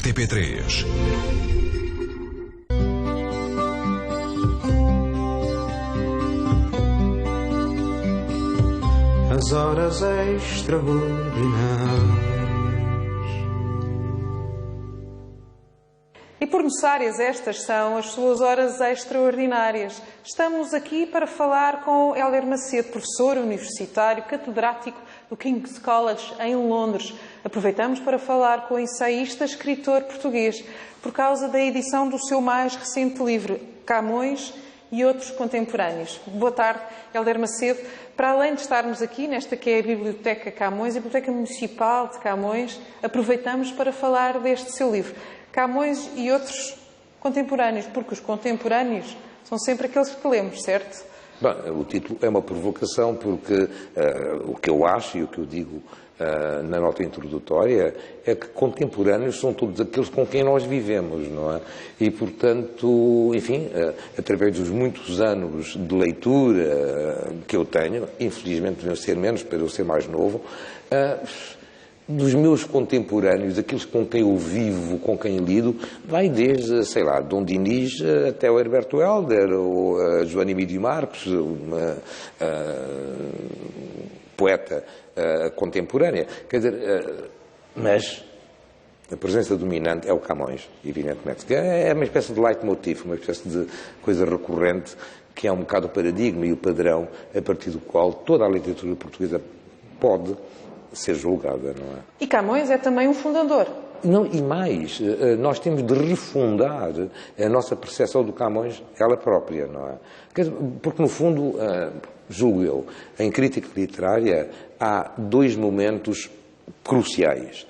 TP3. As horas extraordinárias. E por necessárias estas são as suas horas extraordinárias. Estamos aqui para falar com Hélder Macedo, professor universitário, catedrático do King's College em Londres. Aproveitamos para falar com o ensaísta, escritor português, por causa da edição do seu mais recente livro, Camões e Outros Contemporâneos. Boa tarde, Hélder Macedo. Para além de estarmos aqui, nesta que é a Biblioteca Camões, a Biblioteca Municipal de Camões, aproveitamos para falar deste seu livro, Camões e Outros Contemporâneos, porque os contemporâneos são sempre aqueles que lemos, certo? Bem, o título é uma provocação porque o que eu acho e o que eu digo na nota introdutória é que contemporâneos são todos aqueles com quem nós vivemos, não é? E, portanto, enfim, através dos muitos anos de leitura que eu tenho, infelizmente deviam ser menos para eu ser mais novo, dos meus contemporâneos, daqueles com quem eu vivo, com quem lido, vai desde, sei lá, Dom Dinis até o Herberto Helder, ou a Joana Emílio Marques, uma poeta contemporânea. Quer dizer, mas a presença dominante é o Camões, evidentemente. Que é uma espécie de leitmotiv, uma espécie de coisa recorrente, que é um bocado o paradigma e o padrão a partir do qual toda a literatura portuguesa pode ser julgada, não é? E Camões é também um fundador. Não, e mais, nós temos de refundar a nossa percepção do Camões, ela própria, não é? Porque, no fundo, julgo eu, em crítica literária há dois momentos cruciais.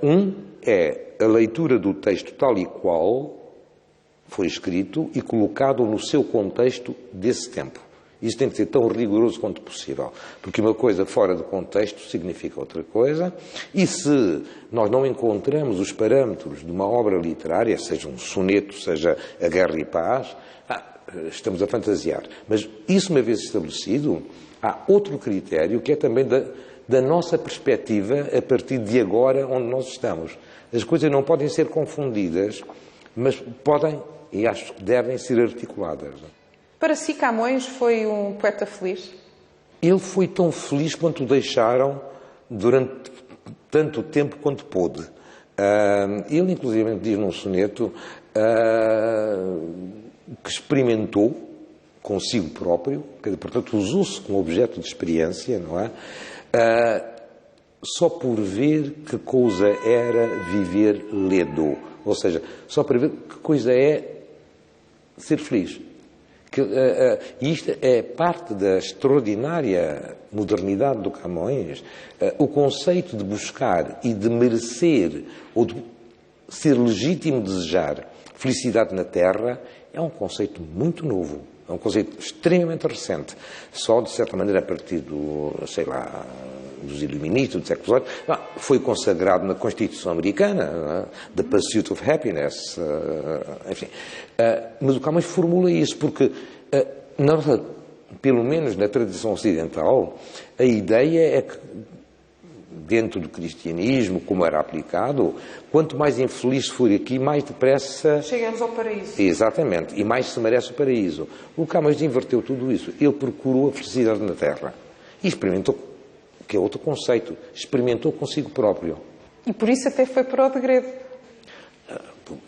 Um é a leitura do texto tal e qual foi escrito e colocado no seu contexto desse tempo. Isso tem que ser tão rigoroso quanto possível, porque uma coisa fora de contexto significa outra coisa, e se nós não encontramos os parâmetros de uma obra literária, seja um soneto, seja a Guerra e Paz, estamos a fantasiar. Mas isso uma vez estabelecido, há outro critério que é também da nossa perspectiva a partir de agora onde nós estamos. As coisas não podem ser confundidas, mas podem, e acho que devem, ser articuladas. Para si, Camões foi um poeta feliz? Ele foi tão feliz quanto o deixaram durante tanto tempo quanto pôde. Ele, inclusive, diz num soneto que experimentou consigo próprio, portanto, usou-se como objeto de experiência, não é? Só por ver que coisa era viver ledo. Ou seja, só para ver que coisa é ser feliz. E isto é parte da extraordinária modernidade do Camões, o conceito de buscar e de merecer, ou de ser legítimo desejar felicidade na Terra, é um conceito muito novo, é um conceito extremamente recente, só de certa maneira a partir dos iluministas do século XVIII, foi consagrado na Constituição Americana, The Pursuit of Happiness, enfim. Mas o Camões formula isso, porque, pelo menos na tradição ocidental, a ideia é que, dentro do cristianismo, como era aplicado, quanto mais infeliz for aqui, mais depressa chegamos ao paraíso. Exatamente, e mais se merece o paraíso. O Camões inverteu tudo isso. Ele procurou a felicidade na Terra e experimentou, que é outro conceito, experimentou consigo próprio. E por isso até foi para o degredo.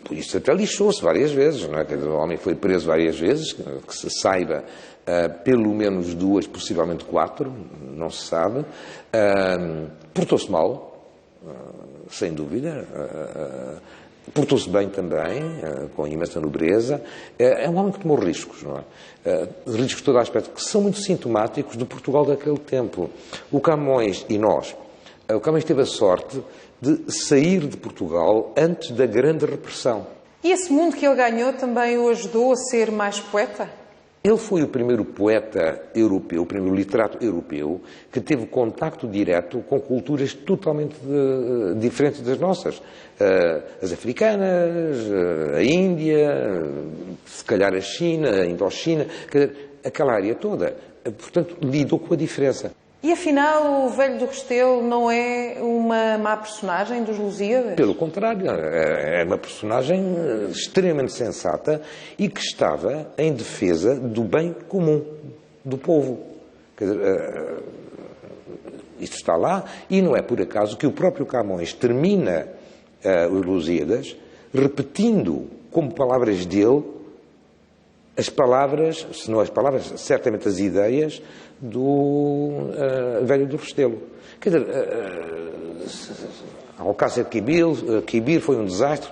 Por isso até lixou-se várias vezes, não é? O homem foi preso várias vezes, que se saiba, pelo menos 2, possivelmente 4, não se sabe. Portou-se mal, sem dúvida. Portou-se bem também, com imensa nobreza. É um homem que tomou riscos, não é? Riscos de todo aspecto, que são muito sintomáticos do Portugal daquele tempo. O Camões e nós. O Camões teve a sorte de sair de Portugal antes da grande repressão. E esse mundo que ele ganhou também o ajudou a ser mais poeta? Ele foi o primeiro poeta europeu, o primeiro literato europeu, que teve contacto direto com culturas totalmente diferentes das nossas. As africanas, a Índia, se calhar a China, a Indochina, aquela área toda. Portanto, lidou com a diferença. E afinal, o velho do Restelo não é uma má personagem dos Lusíadas? Pelo contrário, é uma personagem extremamente sensata e que estava em defesa do bem comum do povo. Quer dizer, isto está lá, e não é por acaso que o próprio Camões termina os Lusíadas repetindo como palavras dele as palavras, se não as palavras, certamente as ideias do velho do Restelo. Quer dizer, Alcácer Quibir foi um desastre,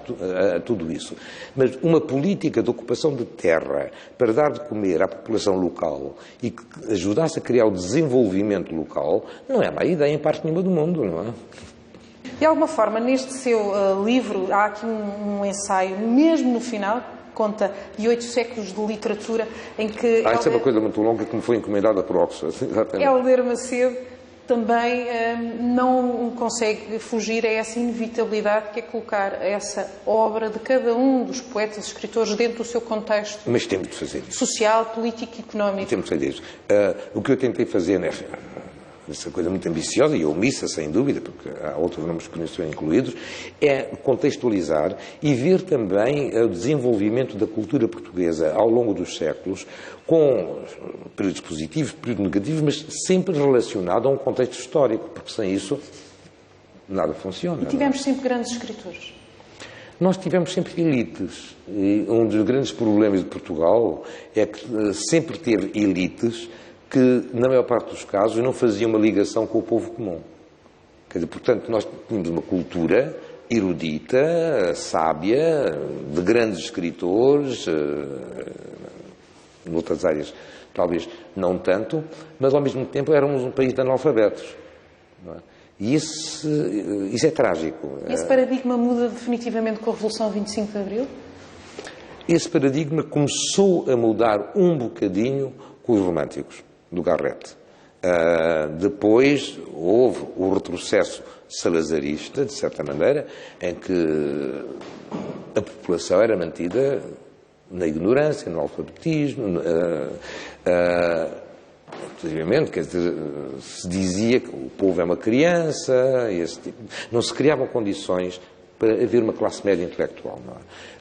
tudo isso. Mas uma política de ocupação de terra para dar de comer à população local e que ajudasse a criar o desenvolvimento local, não é má ideia em parte nenhuma do mundo, não é? De alguma forma, neste seu livro, há aqui um ensaio, mesmo no final, conta de 8 séculos de literatura, em que... Esta é uma coisa muito longa que me foi encomendada por Oxford. Hélder Macedo também não consegue fugir a essa inevitabilidade que é colocar essa obra de cada um dos poetas e escritores dentro do seu contexto. Mas temos de fazer isso. Social, político e económico. Temos de fazer isso. O que eu tentei fazer, né, essa coisa muito ambiciosa e omissa, sem dúvida, porque há outros nomes que não estão incluídos, é contextualizar e ver também o desenvolvimento da cultura portuguesa ao longo dos séculos, com períodos positivos, períodos negativos, mas sempre relacionado a um contexto histórico, porque sem isso nada funciona. E tivemos sempre grandes escritores. Nós tivemos sempre elites. E um dos grandes problemas de Portugal é que sempre teve elites que, na maior parte dos casos, não faziam uma ligação com o povo comum. Quer dizer, portanto, nós tínhamos uma cultura erudita, sábia, de grandes escritores, noutras áreas talvez não tanto, mas ao mesmo tempo éramos um país de analfabetos. Não é? E isso é trágico. Esse paradigma muda definitivamente com a Revolução 25 de Abril? Esse paradigma começou a mudar um bocadinho com os românticos do Garrett. Depois houve o retrocesso salazarista, de certa maneira, em que a população era mantida na ignorância, no alfabetismo, inclusivamente, quer dizer, se dizia que o povo é uma criança, não se criavam condições para haver uma classe média intelectual, não é?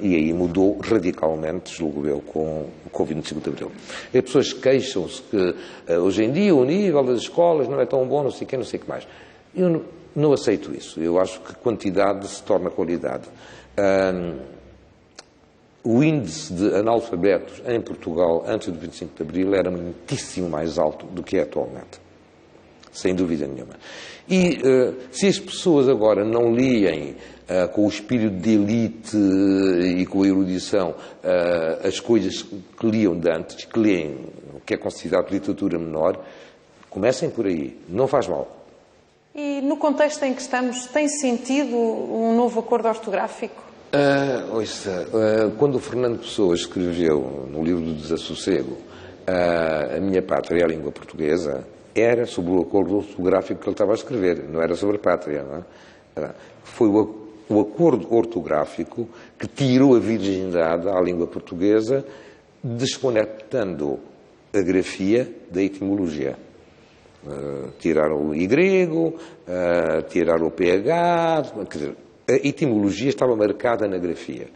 E aí mudou radicalmente, julgo eu, com o 25 de Abril. As pessoas queixam-se que hoje em dia o nível das escolas não é tão bom, não sei o que, não sei o que mais. Eu não aceito isso. Eu acho que quantidade se torna qualidade. O índice de analfabetos em Portugal antes do 25 de Abril era muitíssimo mais alto do que é atualmente. Sem dúvida nenhuma. E se as pessoas agora não liem com o espírito de elite e com a erudição as coisas que liam de antes, que leem o que é considerado literatura menor, comecem por aí. Não faz mal. E no contexto em que estamos, tem sentido um novo acordo ortográfico? Quando o Fernando Pessoa escreveu no livro do Desassossego A Minha Pátria é a Língua Portuguesa, era sobre o acordo ortográfico que ele estava a escrever, não era sobre a pátria. Não é? Foi o acordo ortográfico que tirou a virgindade à língua portuguesa, desconectando a grafia da etimologia. Tiraram o I grego, tiraram o PH, quer dizer, a etimologia estava marcada na grafia.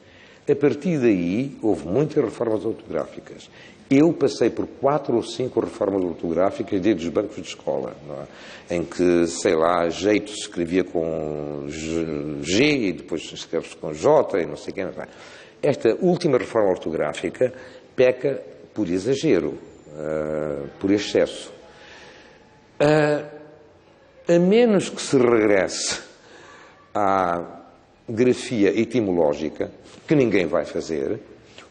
A partir daí, houve muitas reformas ortográficas. Eu passei por 4 ou 5 reformas ortográficas desde os bancos de escola, não é? Em que, sei lá, jeito se escrevia com G e depois escreve-se com J e não sei o que. Não é? Esta última reforma ortográfica peca por exagero, por excesso. A menos que se regresse à grafia etimológica, que ninguém vai fazer,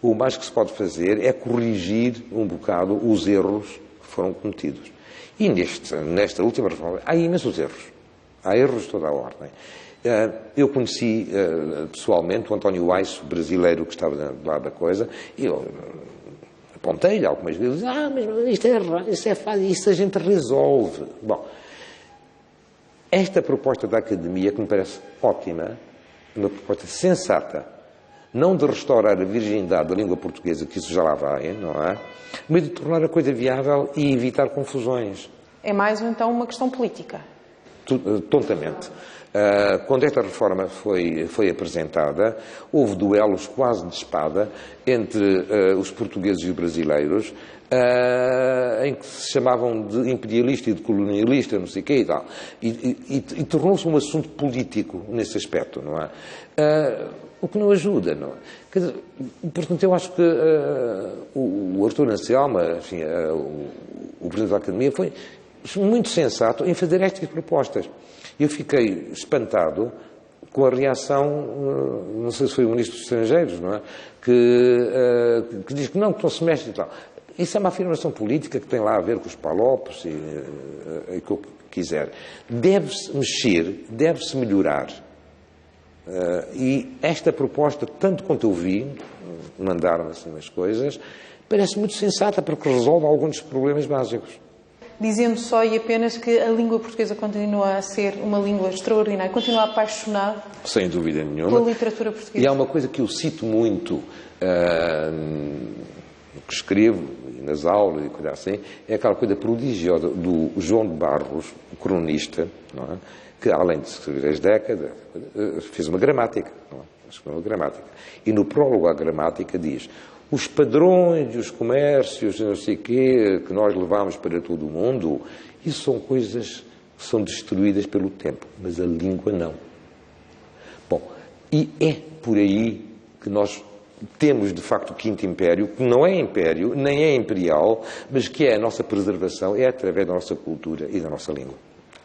o mais que se pode fazer é corrigir um bocado os erros que foram cometidos. E nesta última reforma há imensos erros. Há erros de toda a ordem. Eu conheci pessoalmente o António Weiss, brasileiro que estava do lado da coisa, e eu apontei-lhe algumas vezes, mas isto é errado, isto é fácil, isto a gente resolve. Bom, esta proposta da Academia, que me parece ótima, uma proposta sensata, não de restaurar a virgindade da língua portuguesa, que isso já lá vai, não é? Mas de tornar a coisa viável e evitar confusões. É mais, então, uma questão política? Tontamente. Quando esta reforma foi apresentada, houve duelos quase de espada entre os portugueses e os brasileiros, em que se chamavam de imperialista e de colonialista, não sei o quê e tal. E tornou-se um assunto político nesse aspecto, não é? O que não ajuda, não é? Quer dizer, portanto, eu acho que o Artur Anselmo, enfim, o Presidente da Academia, foi muito sensato em fazer estas propostas. Eu fiquei espantado com a reação, não sei se foi o Ministro dos Estrangeiros, não é? Que diz que não, que não se mexe e tal. Isso é uma afirmação política que tem lá a ver com os palopes e o que quiser. Deve-se mexer, deve-se melhorar. E esta proposta, tanto quanto eu vi, mandaram assim umas coisas, parece muito sensata porque resolve alguns dos problemas básicos. Dizendo só e apenas que a língua portuguesa continua a ser uma língua extraordinária, continua apaixonado sem dúvida nenhuma pela literatura portuguesa. E há uma coisa que eu cito muito no que escrevo, nas aulas e coisa assim, é aquela coisa prodigiosa do João de Barros, o cronista, não é? Que além de escrever as décadas, fez uma gramática, não é? Escreveu uma gramática. E no prólogo à gramática diz: os padrões, os comércios, não sei o quê, que nós levamos para todo o mundo, isso são coisas que são destruídas pelo tempo, mas a língua não. Bom, e é por aí que nós temos, de facto, o Quinto Império, que não é império, nem é imperial, mas que é a nossa preservação, é através da nossa cultura e da nossa língua.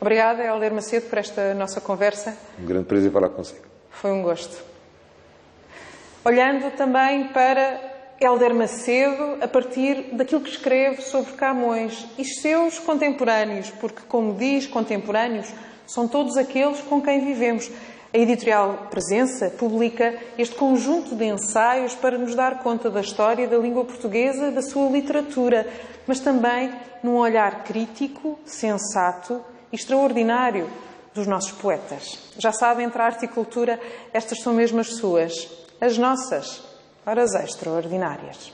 Obrigada, Hélder Macedo, por esta nossa conversa. Um grande prazer falar consigo. Foi um gosto. Olhando também para Hélder Macedo, a partir daquilo que escreve sobre Camões e seus contemporâneos, porque, como diz, contemporâneos são todos aqueles com quem vivemos. A editorial Presença publica este conjunto de ensaios para nos dar conta da história da língua portuguesa, da sua literatura, mas também num olhar crítico, sensato e extraordinário dos nossos poetas. Já sabem, entre a arte e cultura, estas são mesmo as suas, as nossas horas extraordinárias.